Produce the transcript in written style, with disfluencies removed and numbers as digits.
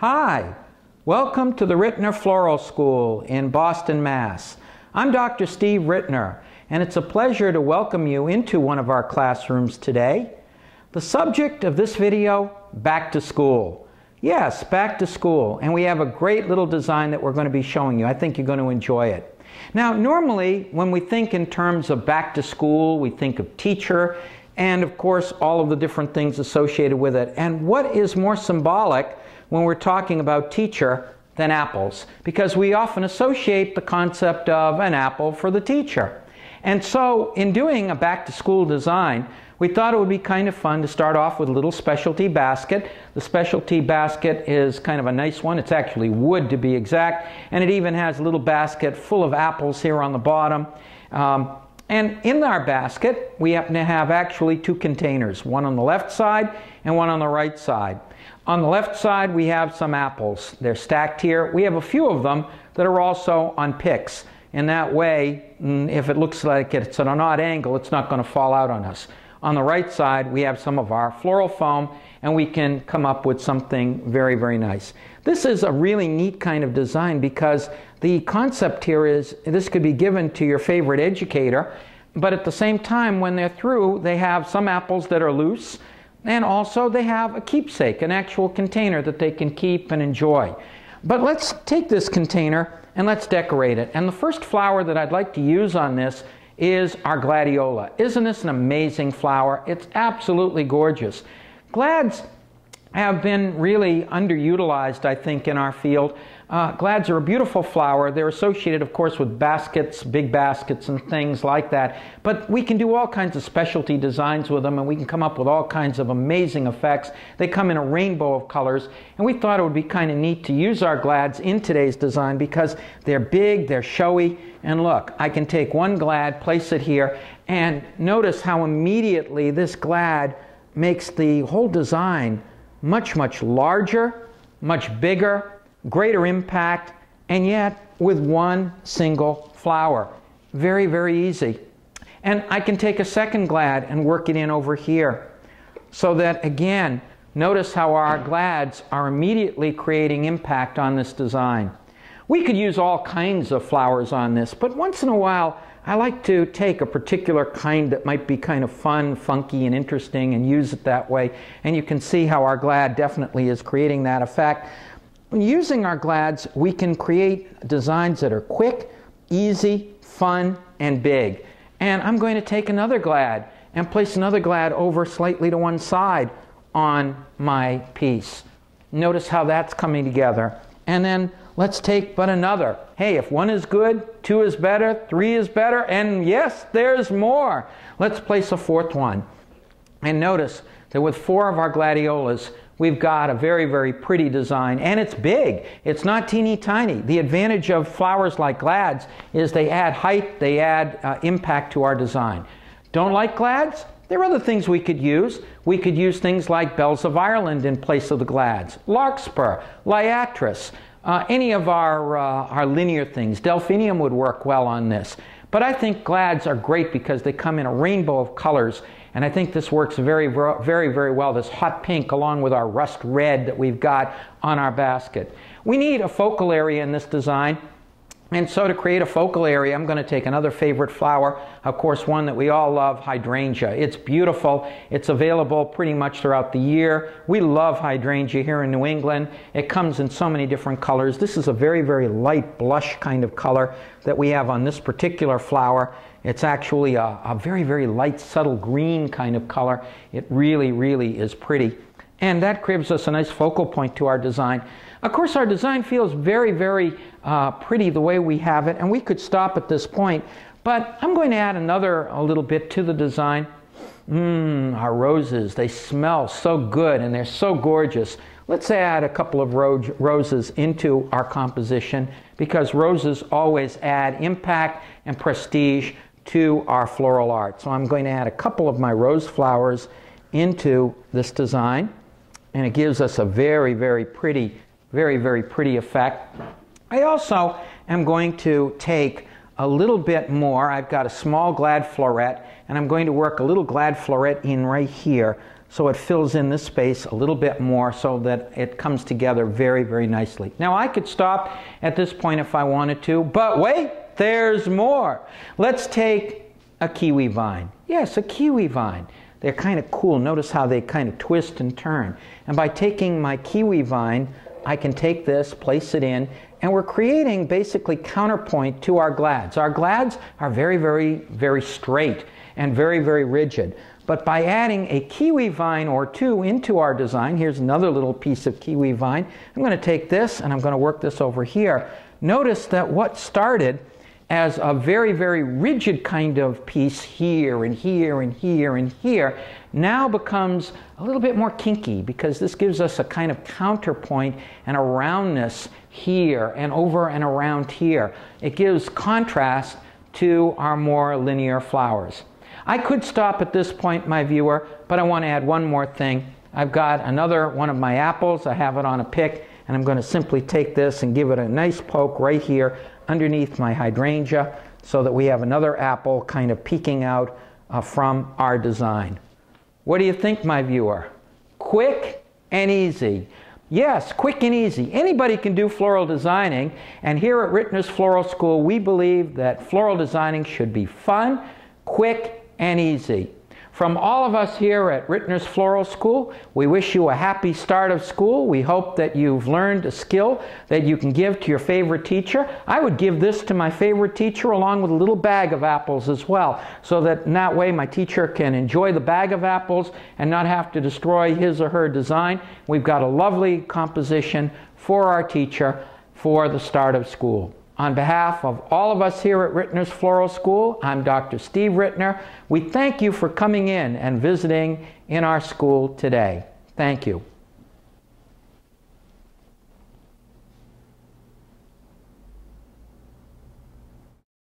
Hi, welcome to the Rittner Floral School in Boston, Mass. I'm Dr. Steve Rittner, and it's a pleasure to welcome you into one of our classrooms today. The subject of this video, back to school. Yes, back to school, and we have a great little design that we're going to be showing you. I think you're going to enjoy it. Now, normally, when we think in terms of back to school, we think of teacher, and of course, all of the different things associated with it. And what is more symbolic when we're talking about teacher than apples? Because we often associate the concept of an apple for the teacher. And so in doing a back-to-school design, we thought it would be kind of fun to start off with a little specialty basket. The specialty basket is kind of a nice one. It's actually wood, to be exact, and it even has a little basket full of apples here on the bottom. And in our basket, we happen to have actually two containers, one on the left side and one on the right side. On the left side, we have some apples. They're stacked here. We have a few of them that are also on picks. In that way, if it looks like it's at an odd angle, it's not going to fall out on us. On the right side, we have some of our floral foam, and we can come up with something very, very nice. This is a really neat kind of design because the concept here is this could be given to your favorite educator, but at the same time, when they're through, they have some apples that are loose, and also they have a keepsake, an actual container that they can keep and enjoy. But let's take this container and let's decorate it. And the first flower that I'd like to use on this is our gladiola. Isn't this an amazing flower? It's absolutely gorgeous. Glads have been really underutilized, I think, in our field. Glads are a beautiful flower. They're associated, of course, with baskets, big baskets and things like that. But we can do all kinds of specialty designs with them, and we can come up with all kinds of amazing effects. They come in a rainbow of colors, and we thought it would be kind of neat to use our glads in today's design because they're big, they're showy, and look, I can take one glad, place it here, and notice how immediately this glad makes the whole design much, much larger, much bigger, greater impact, and yet with one single flower. Very, very easy. And I can take a second glad and work it in over here so that, again, notice how our glads are immediately creating impact on this design. We could use all kinds of flowers on this, but once in a while I like to take a particular kind that might be kind of fun, funky, and interesting and use it that way. And you can see how our glad definitely is creating that effect. When using our glads, we can create designs that are quick, easy, fun, and big. And I'm going to take another glad and place another glad over slightly to one side on my piece. Notice how that's coming together. And then let's take but another. Hey, if one is good, two is better, three is better, and yes, there's more. Let's place a fourth one. And notice that with four of our gladiolas, we've got a very, very pretty design, and it's big. It's not teeny tiny. The advantage of flowers like glads is they add height, they add impact to our design. Don't like glads? There are other things we could use. We could use things like bells of Ireland in place of the glads, larkspur, liatris, any of our linear things. Delphinium would work well on this. But I think glads are great because they come in a rainbow of colors, and I think this works very, very, very well, this hot pink along with our rust red that we've got on our basket. We need a focal area in this design, and so to create a focal area, I'm going to take another favorite flower, of course one that we all love, hydrangea. It's beautiful. It's available pretty much throughout the year. We love hydrangea here in New England. It comes in so many different colors. This is a very, very light blush kind of color that we have on this particular flower. It's actually a very, very light, subtle green kind of color. It really, really is pretty. And that gives us a nice focal point to our design. Of course, our design feels very, very pretty the way we have it, and we could stop at this point. But I'm going to add a little bit to the design. Our roses, they smell so good, and they're so gorgeous. Let's add a couple of roses into our composition because roses always add impact and prestige to our floral art. So I'm going to add a couple of my rose flowers into this design, and it gives us a very, very pretty, very, very pretty effect. I also am going to take a little bit more. I've got a small glad floret, and I'm going to work a little glad floret in right here so it fills in this space a little bit more so that it comes together very, very nicely. Now I could stop at this point if I wanted to, but wait, there's more. Let's take a kiwi vine. Yes, a kiwi vine. They're kind of cool. Notice how they kind of twist and turn. And by taking my kiwi vine, I can take this, place it in, and we're creating basically counterpoint to our glads. Our glads are very, very, very straight and very, very rigid. But by adding a kiwi vine or two into our design, here's another little piece of kiwi vine. I'm going to take this and I'm going to work this over here. Notice that what started as a very, very rigid kind of piece here and here and here and here now becomes a little bit more kinky, because this gives us a kind of counterpoint and a roundness here and over and around here. It gives contrast to our more linear flowers. I could stop at this point, my viewer, but I want to add one more thing. I've got another one of my apples. I have it on a pick, and I'm going to simply take this and give it a nice poke right here underneath my hydrangea so that we have another apple kind of peeking out from our design. What do you think, my viewer? Quick and easy. Yes, quick and easy. Anybody can do floral designing, and here at Rittner's Floral School we believe that floral designing should be fun, quick, and easy. From all of us here at Rittner's Floral School, we wish you a happy start of school. We hope that you've learned a skill that you can give to your favorite teacher. I would give this to my favorite teacher along with a little bag of apples as well, so that in that way my teacher can enjoy the bag of apples and not have to destroy his or her design. We've got a lovely composition for our teacher for the start of school. On behalf of all of us here at Rittner's Floral School, I'm Dr. Steve Rittner. We thank you for coming in and visiting in our school today. Thank you.